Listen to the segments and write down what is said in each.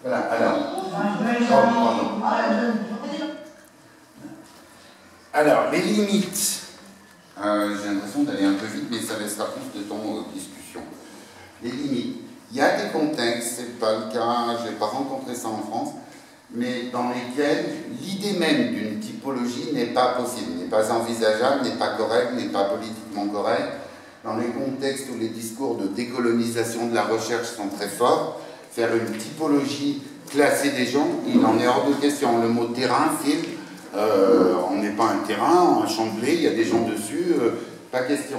Voilà, alors. Oh, pardon. Alors, les limites. J'ai l'impression d'aller un peu vite, mais ça laissera plus de temps aux discussions. Les limites. Il y a des contextes, c'est pas le cas, je n'ai pas rencontré ça en France, mais dans lesquels l'idée même d'une typologie n'est pas possible, n'est pas envisageable, n'est pas correcte, n'est pas politiquement correcte. Dans les contextes où les discours de décolonisation de la recherche sont très forts, faire une typologie classée des gens, il en est hors de question. Le mot terrain, fil, on n'est pas un terrain, un champ blé, il y a des gens dessus, pas question.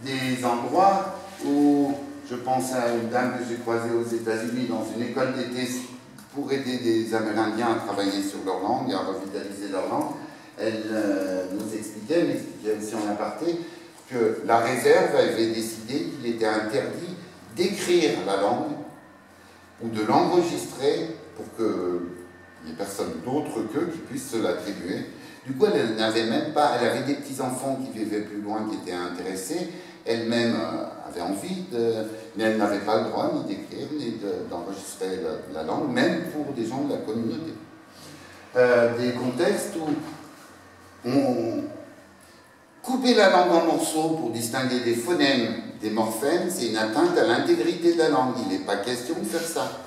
Des endroits où, je pense à une dame que j'ai croisée aux États-Unis dans une école d'été pour aider des Amérindiens à travailler sur leur langue, à revitaliser leur langue. Elle nous expliquait, elle expliquait aussi en aparté, que la réserve avait décidé qu'il était interdit d'écrire la langue ou de l'enregistrer pour que les personnes d'autres qu'eux qui puissent se l'attribuer. Du coup, elle n'avait même pas, elle avait des petits-enfants qui vivaient plus loin, qui étaient intéressés, elle-même avait envie, mais elle n'avait pas le droit ni d'écrire, ni d'enregistrer la langue, même pour des gens de la communauté. Des contextes où on couper la langue en morceaux pour distinguer des phonèmes des morphèmes, c'est une atteinte à l'intégrité de la langue. Il n'est pas question de faire ça.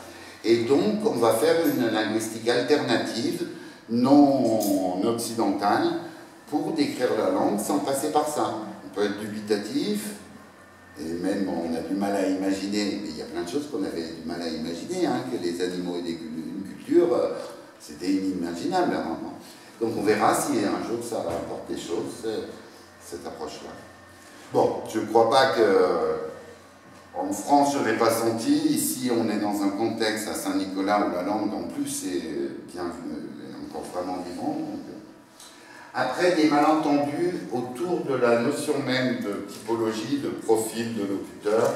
Et donc, on va faire une linguistique alternative, non occidentale, pour décrire la langue sans passer par ça. On peut être dubitatif, et même on a du mal à imaginer, mais il y a plein de choses qu'on avait du mal à imaginer, hein, que les animaux aient une culture, c'était inimaginable à un moment. Donc on verra si un jour ça apporte des choses, cette approche-là. Bon, je ne crois pas que... En France, je ne l'ai pas senti. Ici, on est dans un contexte à Saint-Nicolas où la langue, en plus, est bien, encore vraiment vivante. Donc... Après, des malentendus autour de la notion même de typologie, de profil de locuteur,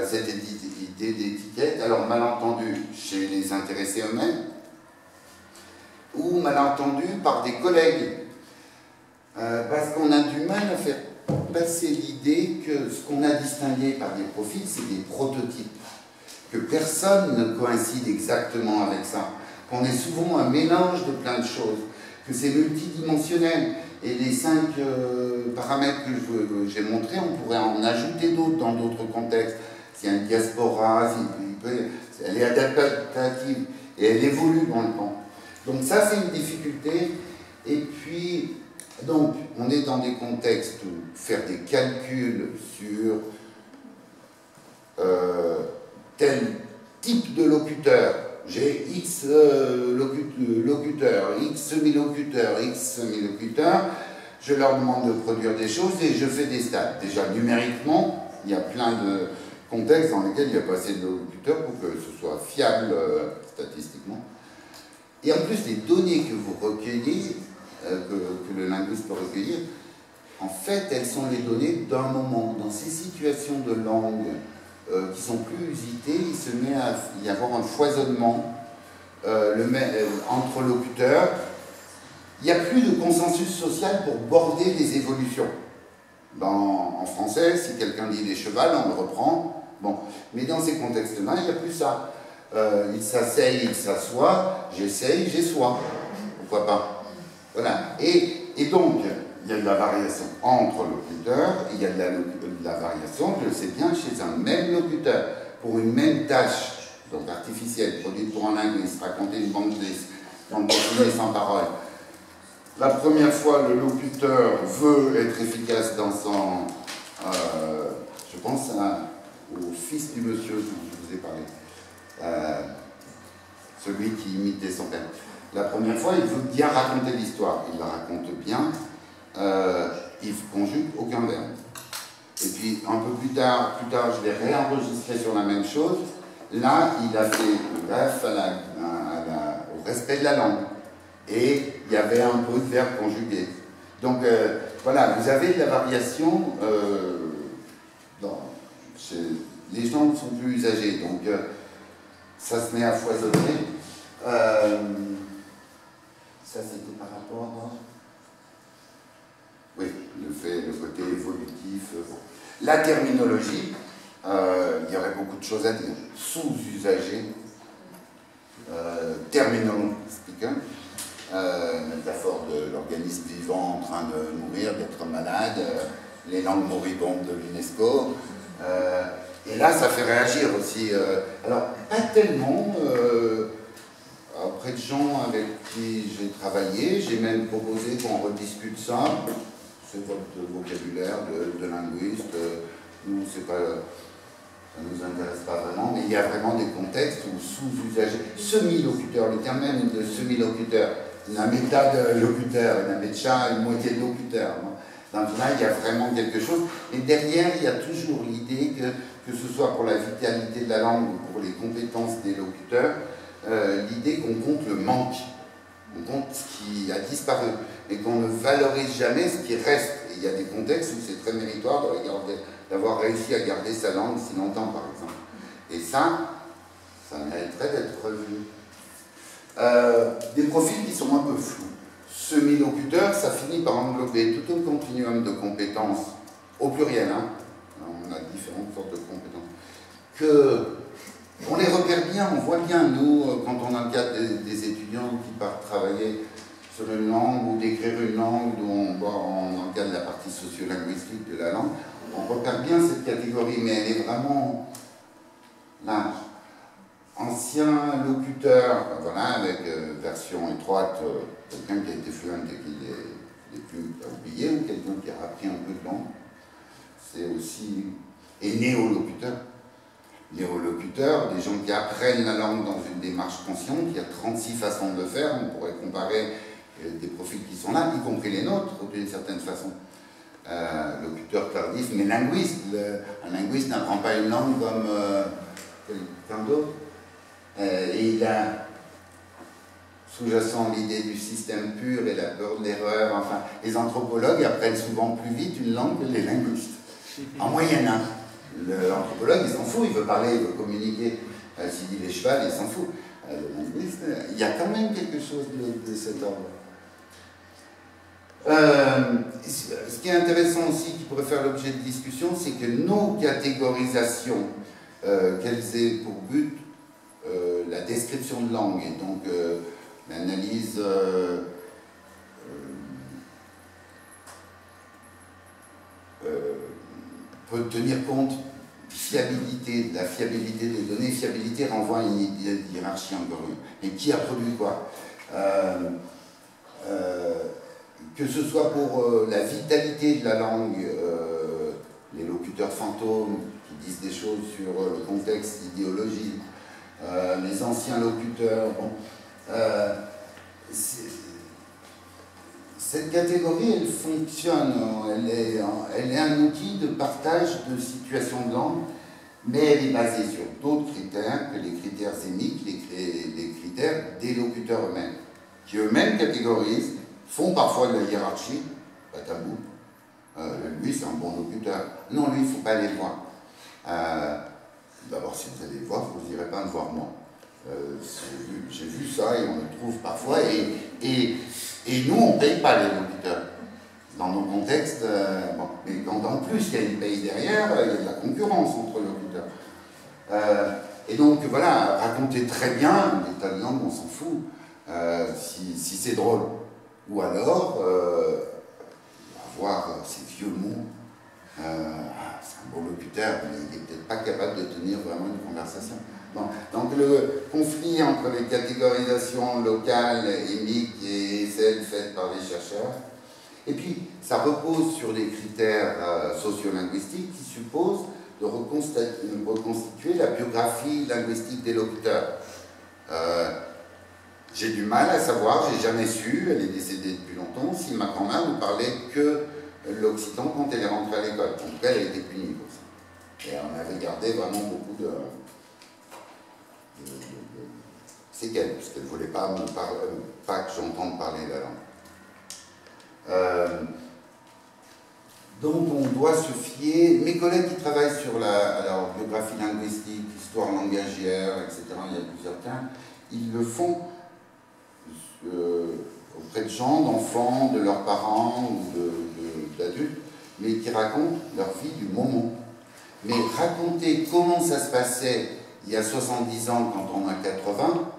cette idée d'étiquette. Alors, malentendus chez les intéressés eux-mêmes, ou malentendus par des collègues. Parce qu'on a du mal à faire passer l'idée que ce qu'on a distingué par des profils, c'est des prototypes, que personne ne coïncide exactement avec ça, qu'on est souvent un mélange de plein de choses, que c'est multidimensionnel, et les 5 paramètres que j'ai montrés, on pourrait en ajouter d'autres dans d'autres contextes. S'il y a une diaspora, elle est adaptative, et elle évolue dans le temps. Donc ça, c'est une difficulté, et puis... Donc, on est dans des contextes où faire des calculs sur tel type de locuteur, j'ai X locuteurs, X semi-locuteurs, X semi-locuteurs, je leur demande de produire des choses et je fais des stats. Déjà, numériquement, il y a plein de contextes dans lesquels il n'y a pas assez de locuteurs pour que ce soit fiable statistiquement. Et en plus, les données que vous recueillez, que le linguiste peut recueillir, en fait, elles sont les données d'un moment. Dans ces situations de langue qui sont plus usitées, il se met à y avoir un foisonnement entre locuteurs. Il n'y a plus de consensus social pour border les évolutions. En français, si quelqu'un dit les chevals, on le reprend. Bon. Mais dans ces contextes-là, il n'y a plus ça. Il s'asseye, il s'assoit, j'essaye, j'essois. Pourquoi pas? Voilà. Et donc, il y a de la variation entre locuteurs, il y a de la variation, je le sais bien, chez un même locuteur. Pour une même tâche, donc artificielle, produite pour un linguiste, raconter une bande dessinée sans parole. La première fois, le locuteur veut être efficace dans son... je pense au fils du monsieur dont je vous ai parlé. Celui qui imitait son père. La première fois, il veut bien raconter l'histoire. Il la raconte bien. Il ne conjugue aucun verbe. Et puis, un peu plus tard, je l'ai réenregistré sur la même chose. Là, il a fait bref au respect de la langue. Et il y avait un peu de verbe conjugué. Donc, voilà, vous avez de la variation. Les gens sont plus usagés. Donc, ça se met à foisonner. Ça, c'était par rapport à... Oui, le côté évolutif. Bon. La terminologie, il y aurait beaucoup de choses à dire. Sous-usagée, terminologistique, métaphore de l'organisme vivant en train de mourir, d'être malade, les langues moribondes de l'UNESCO. Et là, ça fait réagir aussi. Alors, pas tellement auprès de gens avec qui j'ai travaillé, j'ai même proposé qu'on rediscute ça. C'est votre vocabulaire de linguiste, nous, c'est pas, ça ne nous intéresse pas vraiment, mais il y a vraiment des contextes où sous-usagers, semi-locuteurs, le terme même de semi-locuteur, une méta de locuteur, une méta, une moitié de locuteur. Donc là, il y a vraiment quelque chose. Et derrière, il y a toujours l'idée que ce soit pour la vitalité de la langue ou pour les compétences des locuteurs, l'idée qu'on compte le manque, on compte ce qui a disparu, et qu'on ne valorise jamais ce qui reste. Et il y a des contextes où c'est très méritoire d'avoir réussi à garder sa langue si longtemps, par exemple. Et ça mériterait d'être revu. Des profils qui sont un peu flous. Semi-locuteur, ça finit par englober tout un continuum de compétences, au pluriel, hein. On a différentes sortes de compétences, on les repère bien, on voit bien, nous, quand on a le cas des étudiants qui partent travailler sur une langue ou d'écrire une langue, dans le cas de la partie sociolinguistique de la langue, on repère bien cette catégorie, mais elle est vraiment large. Ancien locuteur, voilà, avec version étroite, quelqu'un qui a été fluent et qui n'est plus oublié, ou quelqu'un qui a appris un peu de langue, c'est aussi... Et néolocuteur. Néolocuteur, des gens qui apprennent la langue dans une démarche consciente, il y a 36 façons de le faire, on pourrait comparer des profils qui sont là, y compris les nôtres, d'une certaine façon. Locuteur tardif, mais linguiste. Un linguiste n'apprend pas une langue comme quelqu'un d'autre. Et il a sous-jacent l'idée du système pur et la peur de l'erreur. Enfin, les anthropologues apprennent souvent plus vite une langue que les linguistes. En moyenne, hein. L'anthropologue, il s'en fout, il veut parler, il veut communiquer. S'il dit les chevals, il s'en fout. Le linguiste, il y a quand même quelque chose de cet ordre. Ce qui est intéressant aussi, qui pourrait faire l'objet de discussion, c'est que nos catégorisations, qu'elles aient pour but la description de langue et donc l'analyse peut tenir compte de la fiabilité des données. Fiabilité renvoie à une hiérarchie encore une. Et qui a produit quoi? Que ce soit pour la vitalité de la langue, les locuteurs fantômes qui disent des choses sur le contexte, l'idéologie, les anciens locuteurs. Bon, cette catégorie, elle fonctionne, elle est un outil de partage de situations de langue, mais elle est basée sur d'autres critères que les critères zémiques, les critères des locuteurs eux-mêmes, qui eux-mêmes catégorisent, font parfois de la hiérarchie, pas tabou. Lui, c'est un bon locuteur. Non, lui, il ne faut pas aller le voir. D'abord, si vous allez le voir, vous n'irez pas me voir moi. J'ai vu ça et on le trouve parfois. Et nous, on ne paye pas les locuteurs. Dans nos contextes, bon, mais quand en plus il y a une paye derrière, il y a de la concurrence entre locuteurs. Et donc voilà, raconter très bien des tas de langues, on s'en fout, si c'est drôle. Ou alors, avoir ces vieux mots, c'est un bon locuteur, mais il n'est peut-être pas capable de tenir vraiment une conversation. Bon. Donc le conflit entre les catégorisations locales, émiques et celles faites par les chercheurs, et puis ça repose sur des critères sociolinguistiques qui supposent de reconstituer la biographie linguistique des locuteurs. J'ai du mal à savoir, j'ai jamais su, elle est décédée depuis longtemps, si ma grand-mère ne parlait que l'occitan quand elle est rentrée à l'école. En tout cas, elle a été punie pour ça. Et on avait gardé vraiment beaucoup de séquelles, puisqu'elle ne voulait pas que j'entende parler la langue. Donc on doit se fier, mes collègues qui travaillent sur la biographie linguistique, histoire langagière, etc., il y a plusieurs termes, ils le font auprès de gens, d'enfants, de leurs parents ou d'adultes, mais qui racontent leur vie du moment. Mais raconter comment ça se passait il y a 70 ans quand on a 80,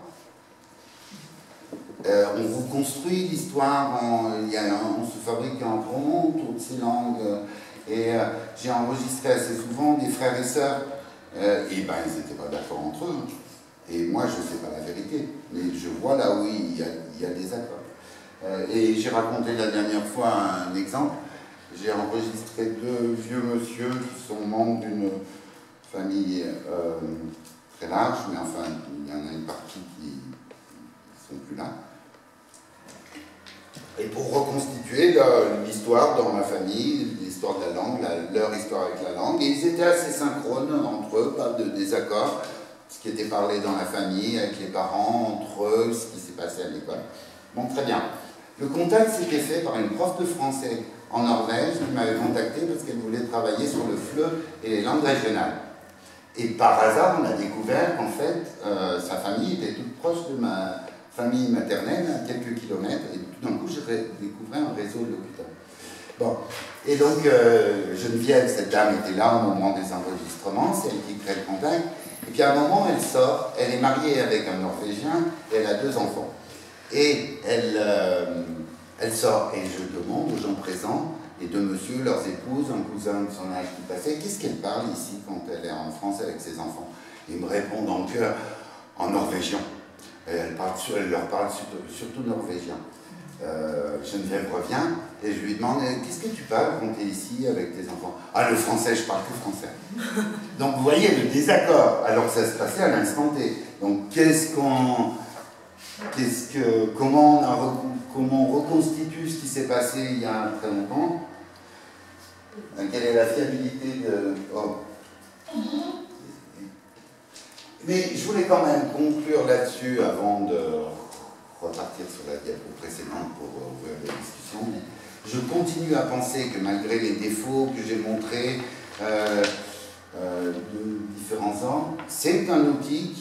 On vous construit l'histoire, on se fabrique un roman autour de ces langues. Et j'ai enregistré assez souvent des frères et sœurs. Et ben, ils n'étaient pas d'accord entre eux. Et moi, je ne sais pas la vérité. Mais je vois là où il y a des accords. Et j'ai raconté la dernière fois un exemple. J'ai enregistré 2 vieux monsieur qui sont membres d'une famille très large, mais enfin, il y en a une partie qui ne sont plus là. Et pour reconstituer l'histoire dans ma famille, l'histoire de la langue, leur histoire avec la langue, et ils étaient assez synchrones entre eux, pas de désaccord, ce qui était parlé dans la famille, avec les parents, entre eux, ce qui s'est passé à l'école. Bon, très bien. Le contact s'était fait par une prof de français en Norvège qui m'avait contacté parce qu'elle voulait travailler sur le FLE et les langues régionales. Et par hasard, on a découvert qu'en fait, sa famille était toute proche de ma famille maternelle, à quelques kilomètres, et tout d'un coup, j'ai découvert un réseau de locuteurs. Bon, et donc, Geneviève, cette dame, était là au moment des enregistrements, c'est elle qui crée le contact, et puis à un moment, elle sort, elle est mariée avec un Norvégien, et elle a 2 enfants. Et elle sort, et je demande aux gens présents, les 2 messieurs, leurs épouses, un cousin de son âge qui passait, qu'est-ce qu'elle parle ici quand elle est en France avec ses enfants? Ils me répondent dans le cœur, en norvégien. Et elle leur parle surtout norvégien. Geneviève revient et je lui demande qu'est-ce que tu parles quand tu es ici avec tes enfants? Ah, le français, je parle que français. Donc vous voyez le désaccord, alors que ça se passait à l'instant T. Donc comment on reconstitue ce qui s'est passé il y a très longtemps? Quelle est la fiabilité de... Oh. Mais je voulais quand même conclure là-dessus avant de repartir sur la diapo précédente pour ouvrir la discussion. Mais je continue à penser que malgré les défauts que j'ai montrés de différents ordres, c'est un outil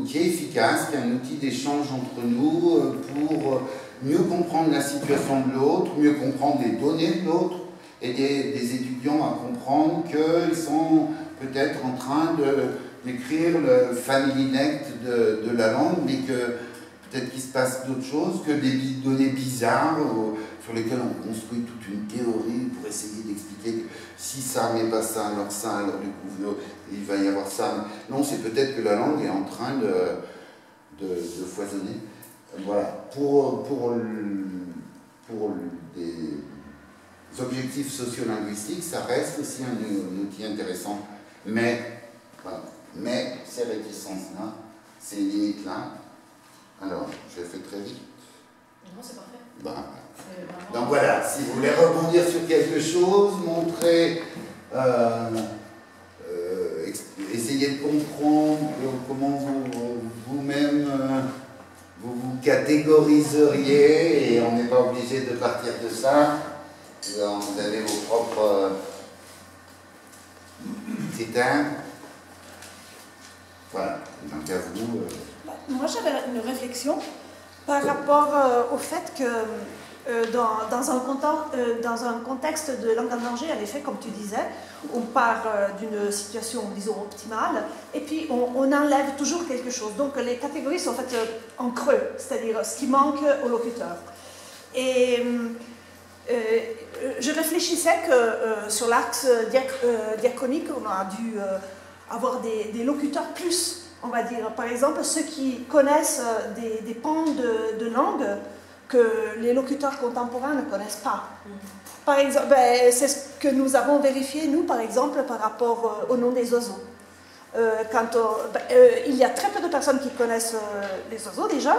qui est efficace, qui est un outil d'échange entre nous pour mieux comprendre la situation de l'autre, mieux comprendre les données de l'autre, aider des étudiants à comprendre qu'ils sont peut-être en train d'écrire le family neck de la langue, mais que peut-être qu'il se passe d'autres choses, que des données bizarres sur lesquelles on construit toute une théorie pour essayer d'expliquer que si ça n'est pas ça, alors du coup il va y avoir ça. Non, c'est peut-être que la langue est en train de foisonner. Voilà. Pour des objectifs sociolinguistiques, ça reste aussi un outil intéressant. Mais, voilà. Mais ces réticences-là, ces limites-là, alors, je l'ai fait très vite. Non, c'est parfait. Bah, donc voilà, si vous voulez rebondir sur quelque chose, montrer, essayer de comprendre comment vous-même vous catégoriseriez, et on n'est pas obligé de partir de ça. Vous avez vos propres critères. Voilà, donc à vous. Moi, j'avais une réflexion par rapport au fait que dans un contexte de langue en danger, en effet, comme tu disais, on part d'une situation, disons, optimale, et puis on enlève toujours quelque chose. Donc les catégories sont faites en creux, c'est-à-dire ce qui manque au locuteur. Et je réfléchissais que sur l'axe diachronique, on a dû avoir des locuteurs plus, on va dire. Par exemple, ceux qui connaissent des pans de langue que les locuteurs contemporains ne connaissent pas. Par exemple, c'est ce que nous avons vérifié, nous, par exemple, par rapport au nom des oiseaux. Il y a très peu de personnes qui connaissent les oiseaux déjà,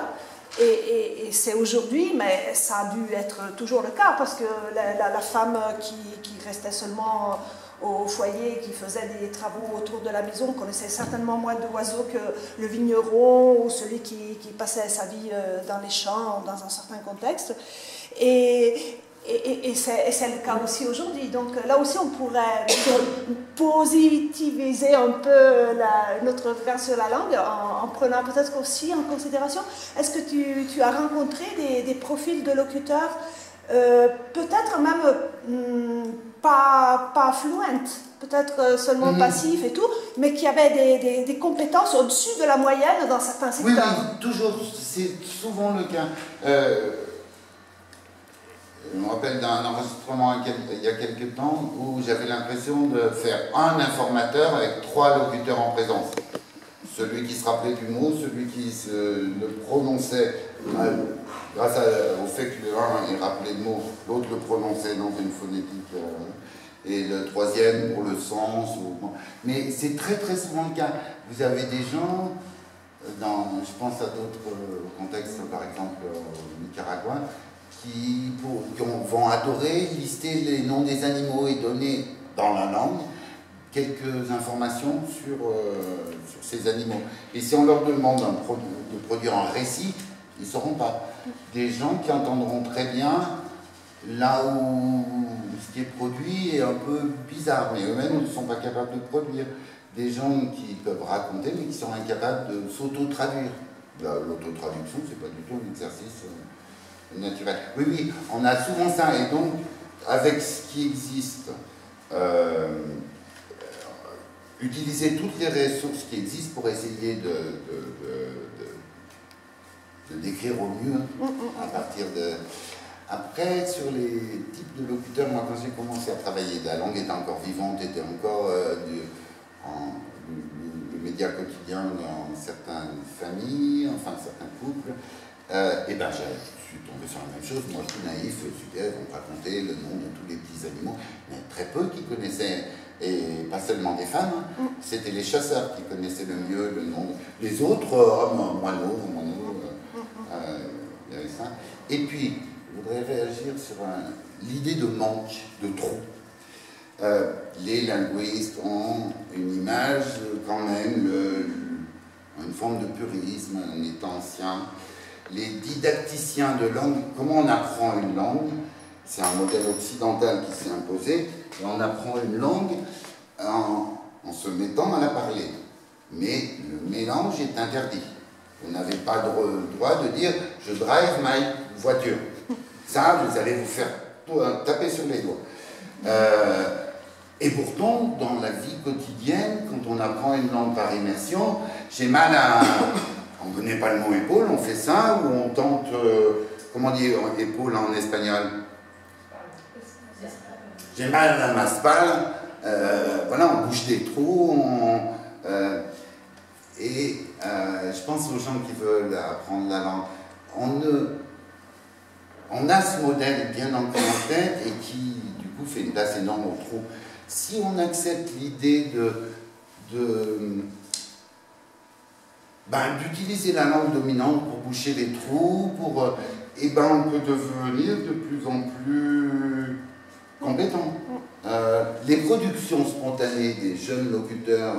et c'est aujourd'hui, mais ça a dû être toujours le cas, parce que la femme qui restait seulement au foyer, qui faisait des travaux autour de la maison, connaissait certainement moins d'oiseaux que le vigneron ou celui qui passait sa vie dans les champs, dans un certain contexte. Et c'est le cas aussi aujourd'hui. Donc là aussi, on pourrait positiviser un peu notre regard sur la langue en prenant peut-être aussi en considération. Est-ce que tu as rencontré des profils de locuteurs peut-être même pas fluent, peut-être seulement passif et tout, mais qui avait des compétences au-dessus de la moyenne dans certains secteurs. Oui, toujours, c'est souvent le cas. Je me rappelle d'un enregistrement il y a quelques temps où j'avais l'impression de faire un informateur avec 3 locuteurs en présence. Celui qui se rappelait du mot, celui qui le prononçait grâce au fait que l'un ait rappelé le mot, l'autre le prononçait dans une phonétique, et le troisième pour le sens. Mais c'est très très souvent le cas. Vous avez des gens, je pense à d'autres contextes, par exemple au Nicaragua, qui vont adorer lister les noms des animaux et donner dans la langue quelques informations sur ces animaux. Et si on leur demande de produire un récit, ils ne sauront pas. Des gens qui entendront très bien là où ce qui est produit est un peu bizarre, mais eux-mêmes ne sont pas capables de produire. Des gens qui peuvent raconter, mais qui sont incapables de s'auto-traduire. L'autotraduction, c'est pas du tout un exercice naturel. Oui, oui, on a souvent ça, et donc, avec ce qui existe, utiliser toutes les ressources qui existent pour essayer de décrire au mieux à partir de... Après, sur les types de locuteurs, moi quand j'ai commencé à travailler, la langue était encore vivante, était encore le média quotidien dans certaines familles, enfin certains couples, et ben je suis tombé sur la même chose. Moi, tout naïf, super, on me racontait le nom de tous les petits animaux, mais très peu qui connaissaient, et pas seulement des femmes, c'était les chasseurs qui connaissaient le mieux le nom. Les autres, moineaux, il y avait ça. Et puis, je voudrais réagir sur l'idée de manque, de trou. Les linguistes ont une image, quand même, une forme de purisme, un état ancien. Les didacticiens de langue, comment on apprend une langue? C'est un modèle occidental qui s'est imposé, et on apprend une langue en se mettant à la parler. Mais le mélange est interdit. Vous n'avez pas le droit de dire « je drive my voiture ». Ça, vous allez vous faire taper sur les doigts. Et pourtant, dans la vie quotidienne, quand on apprend une langue par immersion, j'ai mal à... On ne connaît pas le mot épaule, on fait ça, ou on tente... comment dire épaule en espagnol? J'ai mal à ma spale. Voilà, on bouche des trous, je pense aux gens qui veulent apprendre la langue. On a ce modèle bien ancré en tête et qui, du coup, fait une place énorme au trou. Si on accepte l'idée d'utiliser la langue dominante pour boucher les trous, on peut devenir de plus en plus compétent. Les productions spontanées des jeunes locuteurs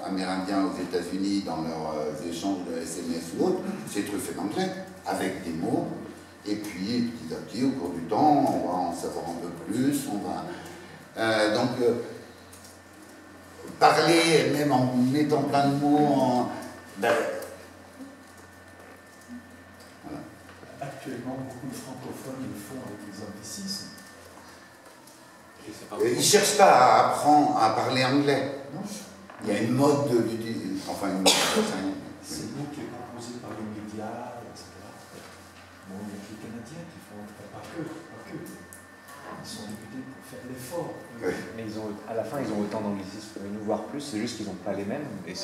amérindiens aux États-Unis dans leurs échanges de SMS ou autres, c'est truffé d'anglais, avec des mots. Et puis, petit à petit, au cours du temps, on va en savoir un peu plus. Parler, même en mettant plein de mots, voilà. Actuellement, beaucoup de francophones le font avec les anglicismes. Ils ne cherchent pas à apprendre à parler anglais. Non. Il y a une mode de enfin une mode. C'est le mot qui est proposé par les médias, etc. Bon, il y a que les Canadiens qui font, pas que. Ils sont réputés pour faire l'effort. Mais à la fin, ils ont autant d'anglicismes que nous, voire plus, c'est juste qu'ils n'ont pas les mêmes. Et